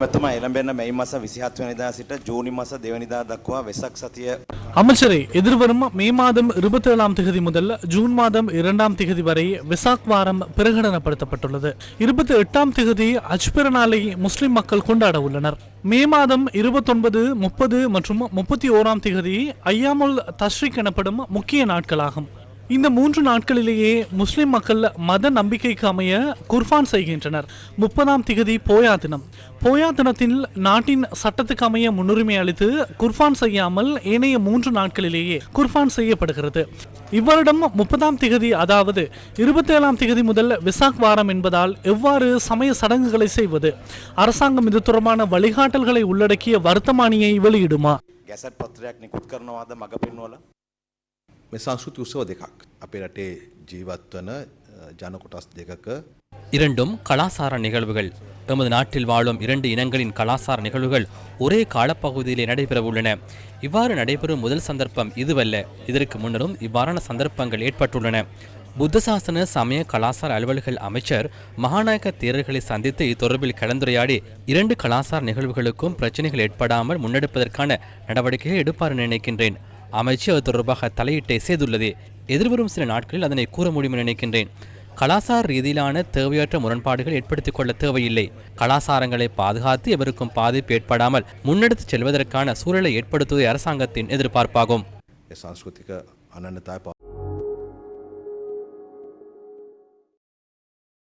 මෙතුමා එළඹෙන මේ මාස 27 වෙනිදා සිට ජූනි මාස 2 වෙනිදා දක්වා වෙසක් සතිය அமைச்சரே எதிர்வரும் மே மாதம் 27ஆம் தேதி முதல் ஜூன் மாதம் 2ஆம் தேதி வரை வெசாக் வாரம் பிரகடனப்படுத்தப்பட்டுள்ளது. 28ஆம் தேதி அஜ் பெருநாளை முஸ்லிம் மக்கள் கொண்டாட உள்ளனர். மே மாதம் 29, 30 மற்றும் 31ஆம் தேதி ஐயாமுல் தஷ்ரிக் எனப்படும் முக்கிய நாட்களாகும். இந்த 3 நாட்களிலேயே முஸ்லிம் மக்கள் மத நம்பிக்கைக்கு அமைய குர்பான் செய்கின்றனர். 30ஆம் தேதி போயா தினம். போயா தினத்தில் நாட்டின் சட்டத்துக்கு அமைய முன்னுரிமை அளித்து குர்பான் செய்யாமல் ஏனைய 3 நாட்களிலேயே குர்பான் செய்யப்படுகிறது. இவ்வருடம் 30ஆம் தேதி அதாவது 27ஆம் தேதி முதல் வெசாக் வாரம் என்பதால் எவ்வாறு சமய சடங்குகளை செய்வது? அரசாங்கம் இது தொடர்பான வழிகாட்டல்களை உள்ளடக்கிய வர்த்தமானியை வெளியிடுமா? ගැසට් පත්‍රයක් නිකුත් කරනවාද මග පෙන්වල? මේ සංස්කෘති උත්සව දෙකක් අපේ රටේ ජීවත් වන ජන කොටස් දෙකක இரண்டும் கலாசார நிகழ்வுகள். எமது நாட்டில் வாழும் 2 இனங்களின் கலாசார நிகழ்வுகள் ஒரே காலப்பகுதியிலே நடைபெறவுள்ளன. இவ்வாறு நடைபெறும் முதல் சந்தர்ப்பம் இதுவல்ல. இதற்கு முன்னரும் இவ்வாறான சந்தர்ப்பங்கள் ஏற்பட்டுள்ளன. புத்த சாசன சமய கலாசார அலுவல்கள் அமைச்சர் மகாநாயக்க தேரர்களை சந்தித்து இத்தொடர்பில் கலந்துரையாடி 2 கலாசார நிகழ்வுகளுக்கும் பிரச்சனைகள் ஏற்படாமல் முன்னெடுப்பதற்கான நடவடிக்கைகளை எடுப்பார் நினைக்கின்றேன். அமைச்சு அது தொடர்பாக தலையீட்டை செய்துள்ளது. எதிர்வரும் சில நாட்களில் அதனை கூற முடியும் நினைக்கின்றேன். கலாசார ரீதியிலான தேவையற்ற முரண்பாடுகள் ஏற்படுத்திக் கொள்ள தேவையில்லை. கலாசாரங்களை பாதுகாத்து எவருக்கும் பாதிப்பு ஏற்படாமல் முன்னெடுத்துச் செல்வதற்கான சூழலை ஏற்படுத்துவதே அரசாங்கத்தின் எதிர்பார்ப்பாகும்.